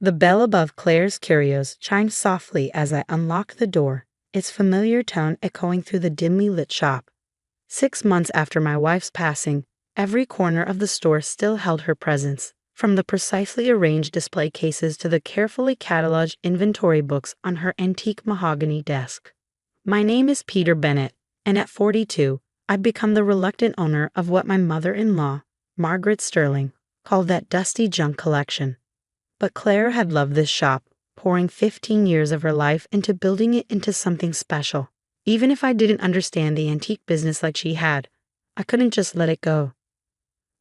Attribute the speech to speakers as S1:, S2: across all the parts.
S1: The bell above Claire's curios chimed softly as I unlocked the door, its familiar tone echoing through the dimly lit shop. 6 months after my wife's passing, every corner of the store still held her presence, from the precisely arranged display cases to the carefully cataloged inventory books on her antique mahogany desk. My name is Peter Bennett, and at 42, I've become the reluctant owner of what my mother-in-law, Margaret Sterling, called that dusty junk collection. But Claire had loved this shop, pouring 15 years of her life into building it into something special. Even if I didn't understand the antique business like she had, I couldn't just let it go.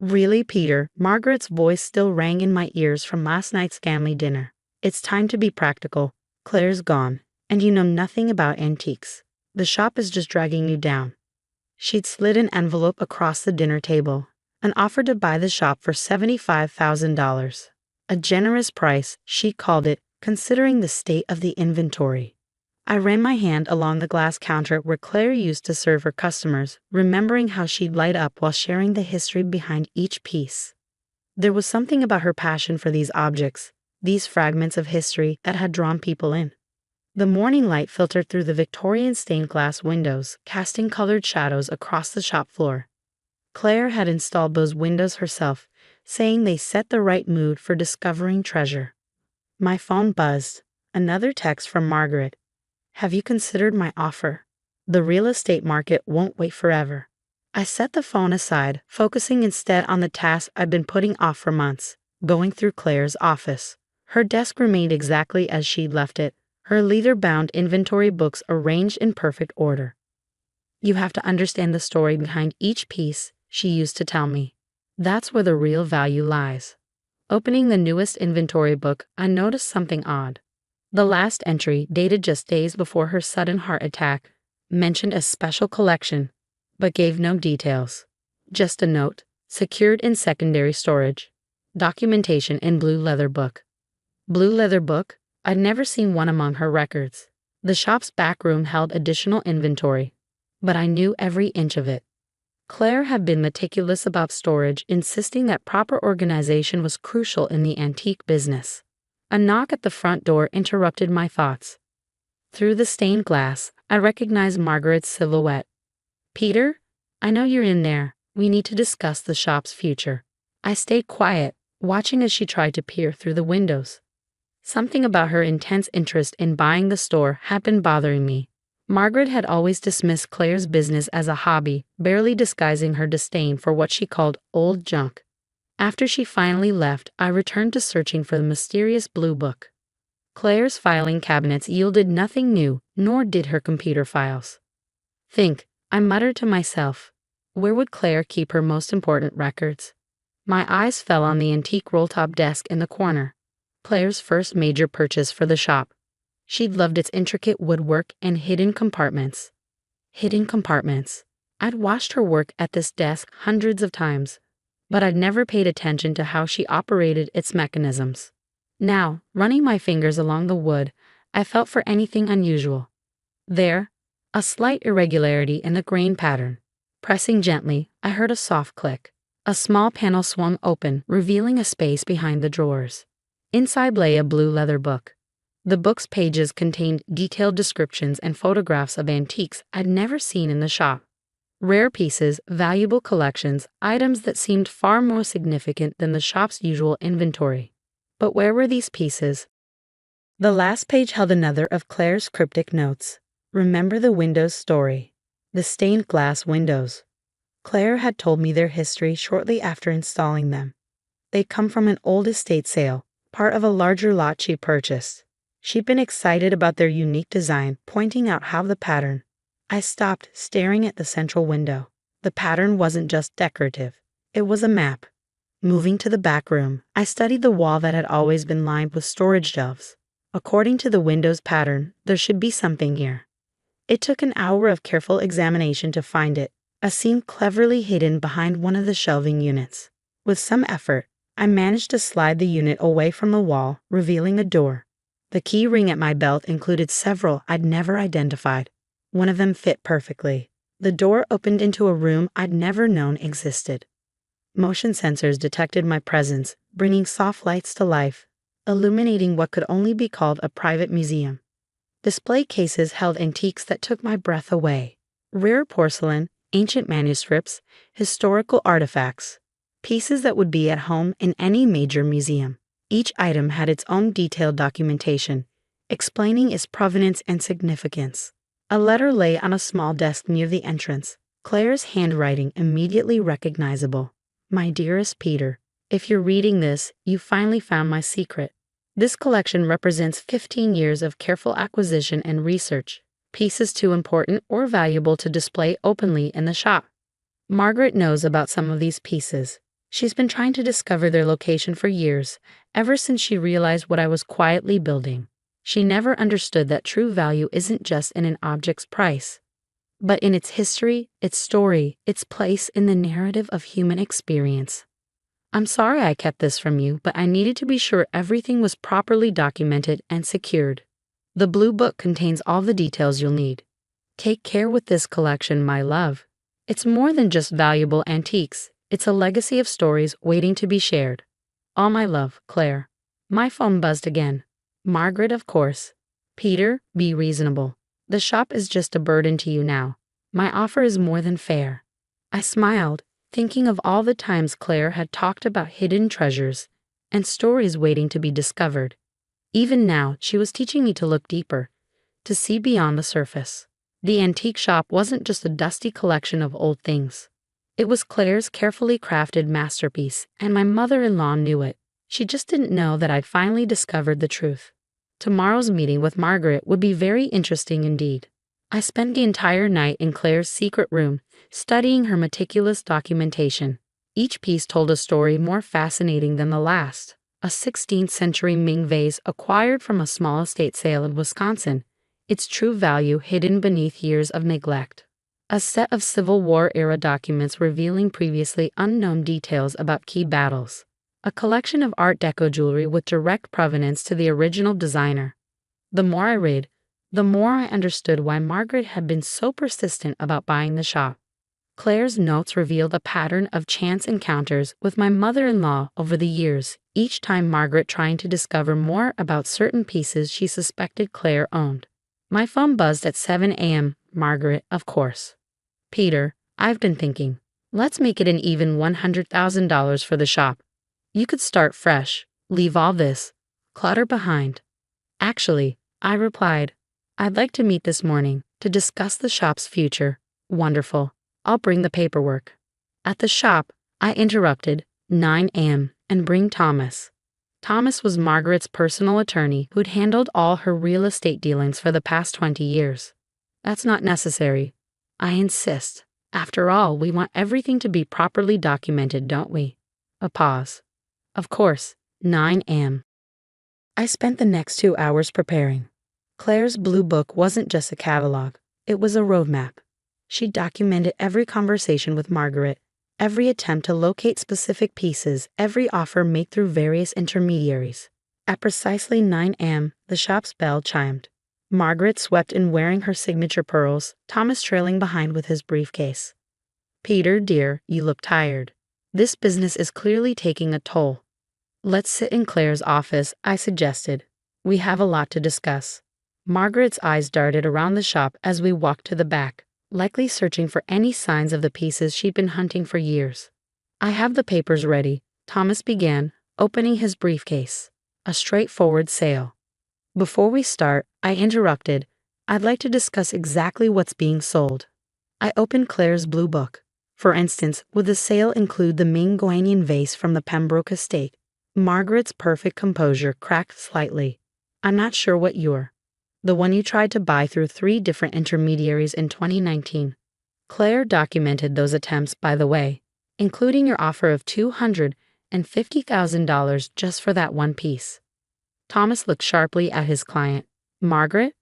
S1: Really, Peter? Margaret's voice still rang in my ears from last night's family dinner. It's time to be practical. Claire's gone, and you know nothing about antiques. The shop is just dragging you down. She'd slid an envelope across the dinner table, an offer to buy the shop for $75,000. A generous price, she called it, considering the state of the inventory. I ran my hand along the glass counter where Claire used to serve her customers, remembering how she'd light up while sharing the history behind each piece. There was something about her passion for these objects, these fragments of history, that had drawn people in. The morning light filtered through the Victorian stained glass windows, casting colored shadows across the shop floor. Claire had installed those windows herself, saying they set the right mood for discovering treasure. My phone buzzed. Another text from Margaret. Have you considered my offer? The real estate market won't wait forever. I set the phone aside, focusing instead on the task I'd been putting off for months, going through Claire's office. Her desk remained exactly as she'd left it, her leather-bound inventory books arranged in perfect order. You have to understand the story behind each piece, she used to tell me. That's where the real value lies. Opening the newest inventory book, I noticed something odd. The last entry, dated just days before her sudden heart attack, mentioned a special collection, but gave no details. Just a note, secured in secondary storage. Documentation in blue leather book. Blue leather book? I'd never seen one among her records. The shop's back room held additional inventory, but I knew every inch of it. Claire had been meticulous about storage, insisting that proper organization was crucial in the antique business. A knock at the front door interrupted my thoughts. Through the stained glass, I recognized Margaret's silhouette. Peter? I know you're in there. We need to discuss the shop's future. I stayed quiet, watching as she tried to peer through the windows. Something about her intense interest in buying the store had been bothering me. Margaret had always dismissed Claire's business as a hobby, barely disguising her disdain for what she called old junk. After she finally left, I returned to searching for the mysterious blue book. Claire's filing cabinets yielded nothing new, nor did her computer files. Think, I muttered to myself. Where would Claire keep her most important records? My eyes fell on the antique roll-top desk in the corner. Claire's first major purchase for the shop. She'd loved its intricate woodwork and hidden compartments. Hidden compartments. I'd watched her work at this desk hundreds of times, but I'd never paid attention to how she operated its mechanisms. Now, running my fingers along the wood, I felt for anything unusual. There, a slight irregularity in the grain pattern. Pressing gently, I heard a soft click. A small panel swung open, revealing a space behind the drawers. Inside lay a blue leather book. The book's pages contained detailed descriptions and photographs of antiques I'd never seen in the shop. Rare pieces, valuable collections, items that seemed far more significant than the shop's usual inventory. But where were these pieces? The last page held another of Claire's cryptic notes. Remember the windows story. The stained glass windows. Claire had told me their history shortly after installing them. They'd come from an old estate sale, part of a larger lot she purchased. She'd been excited about their unique design, pointing out how the pattern. I stopped, staring at the central window. The pattern wasn't just decorative. It was a map. Moving to the back room, I studied the wall that had always been lined with storage shelves. According to the window's pattern, there should be something here. It took an hour of careful examination to find it, a seam cleverly hidden behind one of the shelving units. With some effort, I managed to slide the unit away from the wall, revealing a door. The key ring at my belt included several I'd never identified. One of them fit perfectly. The door opened into a room I'd never known existed. Motion sensors detected my presence, bringing soft lights to life. illuminating what could only be called a private museum. Display cases held antiques that took my breath away. Rare porcelain, ancient manuscripts, historical artifacts. Pieces that would be at home in any major museum. Each item had its own detailed documentation, explaining its provenance and significance. A letter lay on a small desk near the entrance, Claire's handwriting immediately recognizable. My dearest Peter, if you're reading this, you finally found my secret. This collection represents 15 years of careful acquisition and research, pieces too important or valuable to display openly in the shop. Margaret knows about some of these pieces. She's been trying to discover their location for years, ever since she realized what I was quietly building. She never understood that true value isn't just in an object's price, but in its history, its story, its place in the narrative of human experience. I'm sorry I kept this from you, but I needed to be sure everything was properly documented and secured. The blue book contains all the details you'll need. Take care with this collection, my love. It's more than just valuable antiques. It's a legacy of stories waiting to be shared. All my love, Claire. My phone buzzed again. Margaret, of course. Peter, be reasonable. The shop is just a burden to you now. My offer is more than fair. I smiled, thinking of all the times Claire had talked about hidden treasures and stories waiting to be discovered. Even now, she was teaching me to look deeper, to see beyond the surface. The antique shop wasn't just a dusty collection of old things. It was Claire's carefully crafted masterpiece, and my mother-in-law knew it. She just didn't know that I'd finally discovered the truth. Tomorrow's meeting with Margaret would be very interesting indeed. I spent the entire night in Claire's secret room, studying her meticulous documentation. Each piece told a story more fascinating than the last. A 16th century Ming vase acquired from a small estate sale in Wisconsin, its true value hidden beneath years of neglect. A set of Civil War-era documents revealing previously unknown details about key battles. A collection of Art Deco jewelry with direct provenance to the original designer. The more I read, the more I understood why Margaret had been so persistent about buying the shop. Claire's notes revealed a pattern of chance encounters with my mother-in-law over the years, each time Margaret trying to discover more about certain pieces she suspected Claire owned. My phone buzzed at 7 a.m. Margaret, of course. Peter, I've been thinking. Let's make it an even $100,000 for the shop. You could start fresh, leave all this clutter behind. Actually, I replied, I'd like to meet this morning to discuss the shop's future. Wonderful. I'll bring the paperwork. At the shop, I interrupted, 9 a.m., and bring Thomas. Thomas was Margaret's personal attorney who'd handled all her real estate dealings for the past 20 years. That's not necessary. I insist. After all, we want everything to be properly documented, don't we? A pause. Of course, 9 a.m. I spent the next 2 hours preparing. Claire's blue book wasn't just a catalog, it was a roadmap. She documented every conversation with Margaret, every attempt to locate specific pieces, every offer made through various intermediaries. At precisely 9 a.m., the shop's bell chimed. Margaret swept in wearing her signature pearls, Thomas trailing behind with his briefcase. Peter, dear, you look tired. This business is clearly taking a toll. Let's sit in Claire's office, I suggested. We have a lot to discuss. Margaret's eyes darted around the shop as we walked to the back, likely searching for any signs of the pieces she'd been hunting for years. I have the papers ready, Thomas began, opening his briefcase. A straightforward sale. Before we start, I interrupted. I'd like to discuss exactly what's being sold. I opened Claire's blue book. For instance, would the sale include the Ming Guanyin vase from the Pembroke estate? Margaret's perfect composure cracked slightly. I'm not sure what you're. The one you tried to buy through 3 different intermediaries in 2019. Claire documented those attempts, by the way, including your offer of $250,000 just for that one piece. Thomas looked sharply at his client. Margaret?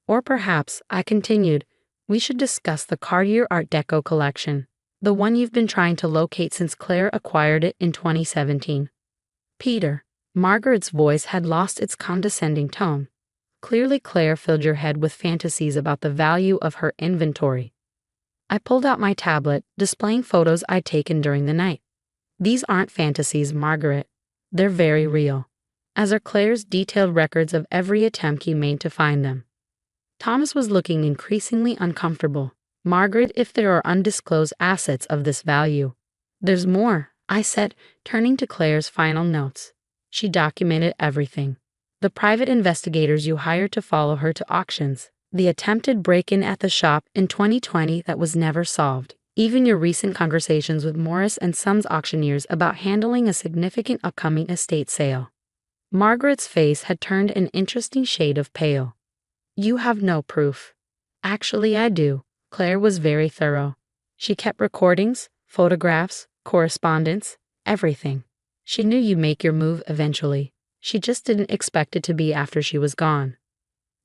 S1: Or perhaps, I continued, we should discuss the Cartier Art Deco collection, the one you've been trying to locate since Claire acquired it in 2017. Peter, Margaret's voice had lost its condescending tone. Clearly Claire filled your head with fantasies about the value of her inventory. I pulled out my tablet, displaying photos I'd taken during the night. These aren't fantasies, Margaret. They're very real. as are Claire's detailed records of every attempt he made to find them. Thomas was looking increasingly uncomfortable. Margaret, if there are undisclosed assets of this value. There's more, I said, turning to Claire's final notes. She documented everything. The private investigators you hired to follow her to auctions, the attempted break-in at the shop in 2020 that was never solved, even your recent conversations with Morris and Sons auctioneers about handling a significant upcoming estate sale. Margaret's face had turned an interesting shade of pale. You have no proof. Actually, I do. Claire was very thorough. She kept recordings, photographs, correspondence, everything. She knew you'd make your move eventually. She just didn't expect it to be after she was gone.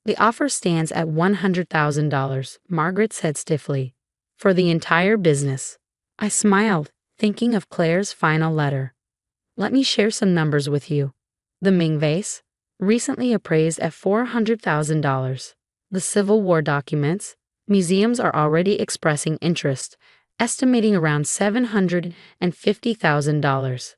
S1: The offer stands at $100,000, Margaret said stiffly. For the entire business. I smiled, thinking of Claire's final letter. Let me share some numbers with you. The Ming vase, recently appraised at $400,000. The Civil War documents, museums are already expressing interest, estimating around $750,000.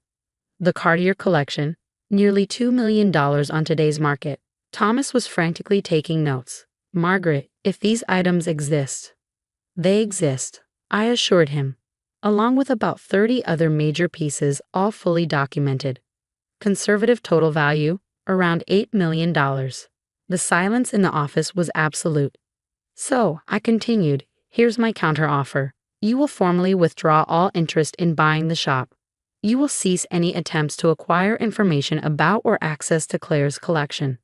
S1: The Cartier collection, nearly $2 million on today's market. Thomas was frantically taking notes. Margaret, if these items exist. They exist, I assured him, along with about 30 other major pieces, all fully documented. Conservative total value, around $8 million. The silence in the office was absolute. So, I continued, here's my counteroffer. You will formally withdraw all interest in buying the shop. You will cease any attempts to acquire information about or access to Claire's collection.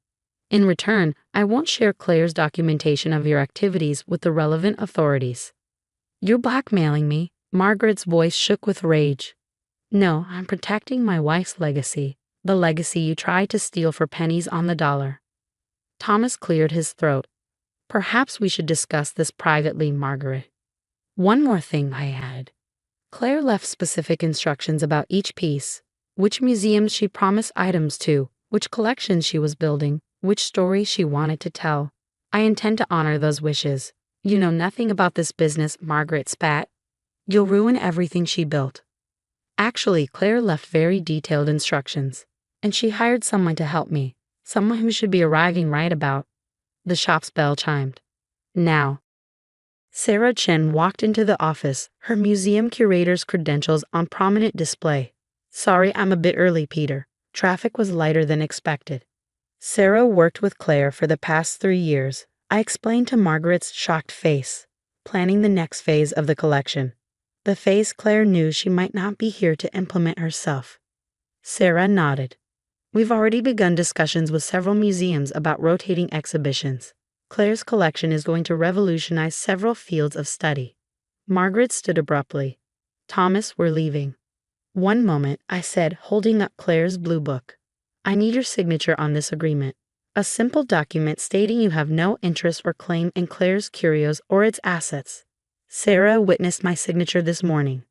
S1: In return, I won't share Claire's documentation of your activities with the relevant authorities. You're blackmailing me. Margaret's voice shook with rage. No, I'm protecting my wife's legacy, the legacy you tried to steal for pennies on the dollar. Thomas cleared his throat. Perhaps we should discuss this privately, Margaret. One more thing, I added. Claire left specific instructions about each piece, which museums she promised items to, which collections she was building, which stories she wanted to tell. I intend to honor those wishes. You know nothing about this business, Margaret spat. You'll ruin everything she built. Actually, Claire left very detailed instructions, and she hired someone to help me, someone who should be arriving right about. The shop's bell chimed. Now. Sarah Chen walked into the office, her museum curator's credentials on prominent display. Sorry, I'm a bit early, Peter. Traffic was lighter than expected. Sarah worked with Claire for the past 3 years, I explained to Margaret's shocked face, planning the next phase of the collection. The phase Claire knew she might not be here to implement herself. Sarah nodded. We've already begun discussions with several museums about rotating exhibitions. Claire's collection is going to revolutionize several fields of study. Margaret stood abruptly. Thomas, we're leaving. One moment, I said, holding up Claire's blue book. I need your signature on this agreement. A simple document stating you have no interest or claim in Claire's curios or its assets. Sarah witnessed my signature this morning.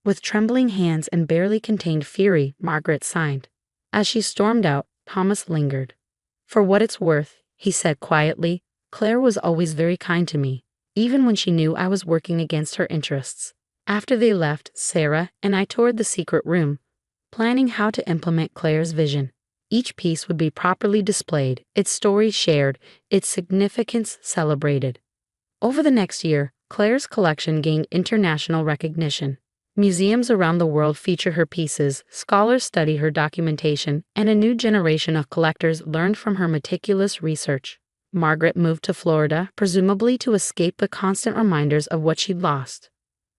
S1: With trembling hands and barely contained fury, Margaret signed. As she stormed out, Thomas lingered. For what it's worth, he said quietly, Claire was always very kind to me, even when she knew I was working against her interests. After they left, Sarah and I toured the secret room, planning how to implement Claire's vision. Each piece would be properly displayed, its story shared, its significance celebrated. Over the next year, Claire's collection gained international recognition. Museums around the world feature her pieces, scholars study her documentation, and a new generation of collectors learned from her meticulous research. Margaret moved to Florida, presumably to escape the constant reminders of what she'd lost.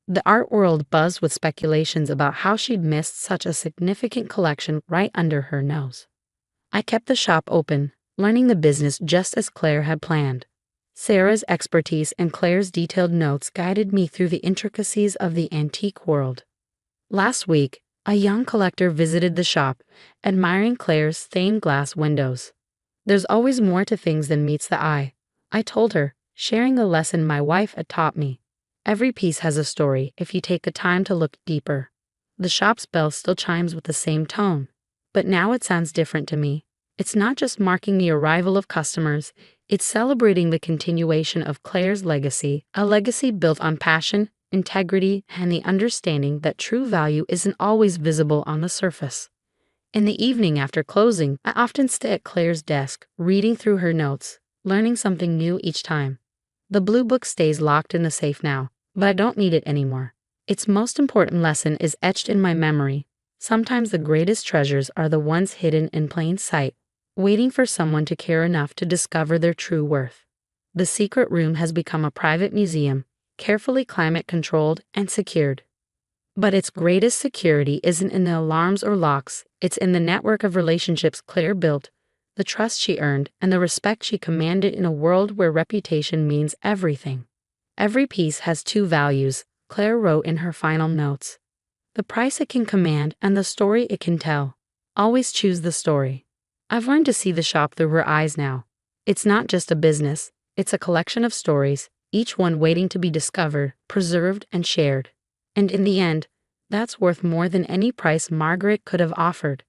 S1: The art world buzzed with speculations about how she'd missed such a significant collection right under her nose. I kept the shop open, learning the business just as Claire had planned. Sarah's expertise and Claire's detailed notes guided me through the intricacies of the antique world. Last week, a young collector visited the shop, admiring Claire's stained glass windows. There's always more to things than meets the eye, I told her, sharing a lesson my wife had taught me. Every piece has a story if you take the time to look deeper. The shop's bell still chimes with the same tone, but now it sounds different to me. It's not just marking the arrival of customers, it's celebrating the continuation of Claire's legacy, a legacy built on passion, integrity, and the understanding that true value isn't always visible on the surface. In the evening after closing, I often stay at Claire's desk, reading through her notes, learning something new each time. The blue book stays locked in the safe now, but I don't need it anymore. Its most important lesson is etched in my memory. Sometimes the greatest treasures are the ones hidden in plain sight, waiting for someone to care enough to discover their true worth. The secret room has become a private museum, carefully climate-controlled and secured. But its greatest security isn't in the alarms or locks, it's in the network of relationships Claire built, the trust she earned, and the respect she commanded in a world where reputation means everything. Every piece has two values, Claire wrote in her final notes. The price it can command and the story it can tell. Always choose the story. I've learned to see the shop through her eyes now. It's not just a business, it's a collection of stories, each one waiting to be discovered, preserved, and shared. And in the end, that's worth more than any price Margaret could have offered.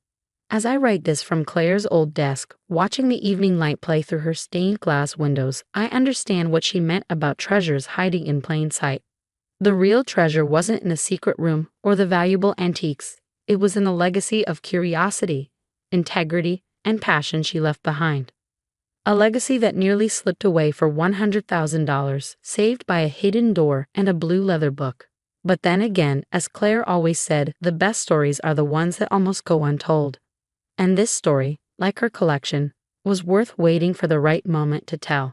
S1: As I write this from Claire's old desk, watching the evening light play through her stained glass windows, I understand what she meant about treasures hiding in plain sight. The real treasure wasn't in a secret room or the valuable antiques. It was in the legacy of curiosity, integrity, and passion she left behind. A legacy that nearly slipped away for $100,000, saved by a hidden door and a blue leather book. But then again, as Claire always said, the best stories are the ones that almost go untold. And this story, like her collection, was worth waiting for the right moment to tell.